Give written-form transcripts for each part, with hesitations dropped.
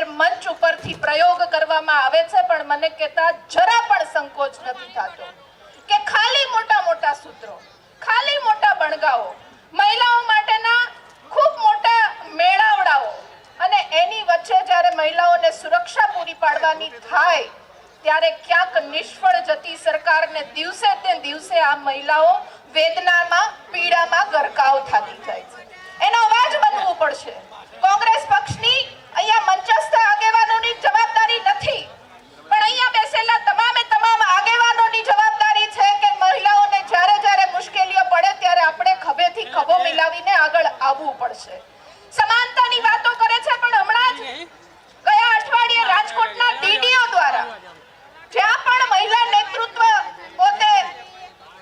મંચ ઉપરથી પ્રયોગ કરવામાં આવે છે, પણ મને કહેતા જરા પણ સંકોચ નથી થતો કે ખાલી મોટા મોટા સૂત્રો, ખાલી મોટા બણગાઓ, મહિલાઓ માટેના ખૂબ મોટા મેળાવડાઓ અને એની વચ્ચે જ્યારે મહિલાઓને સુરક્ષા પૂરી પાડવાની થાય ત્યારે ક્યાંક નિષ્ફળ જતી સરકારને દિવસે તે દિવસે આ મહિલાઓ વેદનામાં, પીડામાં ગરકાવ થતી જાય છે. એનો અવાજ બનવું પડશે. કોંગ્રેસ પક્ષની અહીંયા મંચસ્થ આગેવાનોની જવાબદારી નથી, પણ અહીંયા બેસેલા તમામે તમામ આગેવાનોની જવાબદારી છે કે મહિલાઓને જ્યારે જ્યારે મુશ્કેલીઓ પડે ત્યારે આપણે ખભેથી ખભો મિલાવીને આગળ આવવું પડશે. સમાનતાની વાતો કરે છે, પણ હમણાં જ ગયા અઠવાડિયે રાજકોટના ડીડીઓ દ્વારા જ્યાં પણ મહિલા નેતૃત્વ પોતે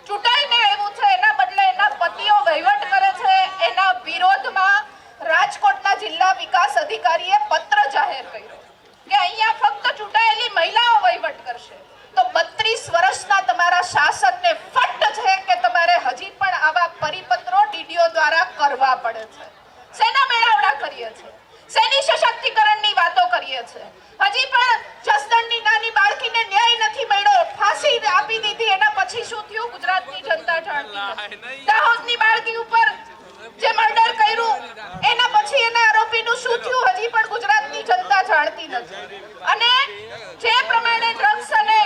ચૂંટાઈને આવ્યું છે એના બદલે એના પતિઓ વહીવટ કરે છે, એના વિરોધમાં રાજકોટના જિલ્લા વિકાસ અધિકારીએ પત્ર જાહેર કર્યો કે અહીંયા ફક્ત ચૂંટાયેલી મહિલાઓ વહીવટ કરશે. તો 32 વર્ષના તમારા શાસનને ફટ છે કે તમારે હજી પણ આવા પરિપત્રો ડીડીઓ દ્વારા કરવા પડે છે. સેના મેળાવડા કરીએ છે, સેની સશક્તિકરણની વાતો કરીએ છે. હજી પણ જસદણની નાની બાળકીને ન્યાય નથી મળ્યો, ફાંસી આપી દીધી, એના પછી શું થયું ગુજરાતની જનતા જાણતી નથી. દાહોદની બાળકી ઉપર જે મર્ડર કર્યું એના પછી એના આરોપીનું શું થયું હજી પણ ગુજરાતની જનતા જાણતી નથી. અને જે પ્રમાણે ડ્રગ્સ અને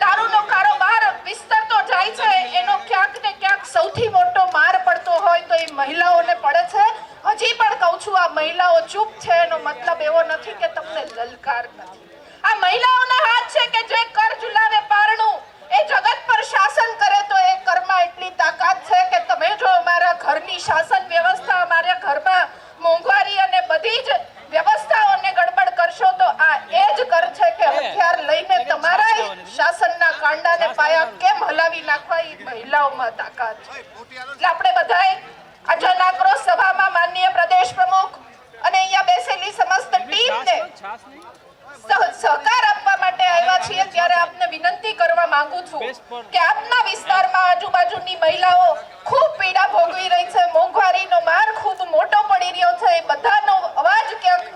દારૂનો કારોબાર વિસ્તરતો જાય છે એનો ક્યાંક ને ક્યાંક સૌથી મોટો માર પડતો હોય તો એ મહિલાઓને પડે છે. હજી પણ કહું છું, આ મહિલાઓ ચૂપ છે એનો મતલબ એવો નથી કે તમને લલકાર નથી. આ મહિલાઓના હાથ છે કે જે કર ઝુલાવે પારણું એ જગત પર શાસન કરે તો એ કરમાં એટલી તાકાત છે કે તમે જો અમારા ઘરની શાસન વ્યવસ્થા, અમારા ઘરમાં મોંઘવારી અને બધી જ વ્યવસ્થાઓને ગડબડ કરશો તો આ એ જ કર છે કે હથિયાર લઈને તમારા શાસનના કાંડાને પાયા કેમ હલાવી નાખવા એ મહિલાઓમાં તાકાત છે. એટલે આપણે બધાએ આ જન આક્રોશ સભામાં માનનીય પ્રદેશ પ્રમુખ અને અહીંયા બેસેલી સમસ્ત ટીમને સહકાર આપવા માટે આવ્યા છીએ ત્યારે આપને વિનંતી કરવા માંગુ છું કે આપના વિસ્તારમાં આજુબાજુની મહિલાઓ ખૂબ પીડા ભોગવી રહી છે, મોંઘવારીનો માર ખૂબ મોટો પડી રહ્યો છે. એ બધાનો અવાજ ક્યાંક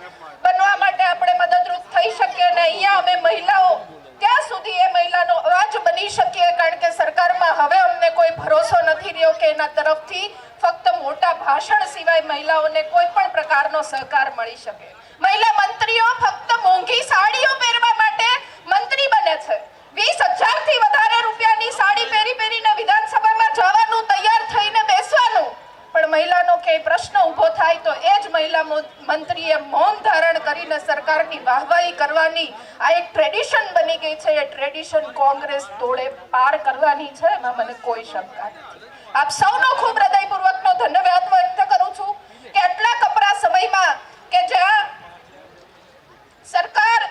બનવા માટે આપણે મદદરૂપ થઈ શકીએ અને અહીંયા અમે મહિલાઓ ત્યાં સુધી એ મહિલાનો અવાજ બની શકીએ, કારણ કે સરકારમાં હવે અમને કોઈ ભરોસો નથી રહ્યો કે એના તરફથી ફક્ત મોટા ભાષણ સિવાય મહિલાઓને કોઈ પણ પ્રકારનો સહકાર મળી શકે. મહિલા મંત્રીઓ ફક્ત મોંઘી સાડીઓ પહેરવા માટે મંત્રી બને છે. 20,000 થી વધારે રૂપિયાની સાડી પહેરીને વિધાનસભામાં જવાનું, તૈયાર થઈને બેસવાનું, પણ મહિલાનો કે પ્રશ્ન ઊભો થાય તો એ જ મહિલા મંત્રીએ મૌન ધારણ કરીને સરકારની વાહવાહી કરવાની આ એક ટ્રેડિશન બની ગઈ છે. એ ટ્રેડિશન કોંગ્રેસ તોડે પાર કરવાની છે, એમાં મને કોઈ શંકા નથી. આપ સૌનો ખૂબ હૃદયપૂર્વકનો ધન્યવાદ વ્યક્ત કરું છું કે આટલા કપરા સમયમાં કે જ્યાં સરકાર,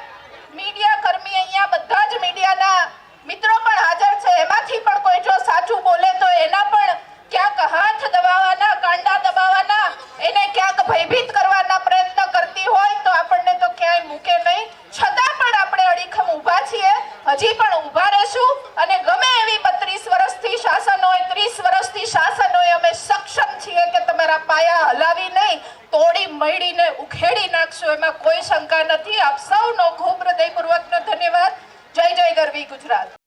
મીડિયા કર્મી, અહીંયા બધા જ મીડિયાના મિત્રો પણ હાજર છે, એમાંથી પણ કોઈ જો સાચું બોલે તો એના પણ ક્યાંક હાથ દબાવવાના, કાંડા દબાવવાના, એને ક્યાંક ભયભીત કરવાના પ્રયત્ન કરતી હોય તો આપણને તો ક્યાંય મૂકે નહીં. છતાં પણ આપણે અડીખમ ઊભા છીએ, હજી પણ ઊભા રહેશું અને ગમે એવી 32 વર્ષથી શાસન હોય, 30 વર્ષથી શાસન હોય, અમે સક્ષમ છીએ કે તમારા પાયા હલાવી નહીં, તોડી મળી ઉખેડી નાખશું, એમાં કોઈ શંકા નથી. આપ સૌનો ખૂબ હૃદયપૂર્વકનો ધન્યવાદ. જય જય ગરવી ગુજરાત.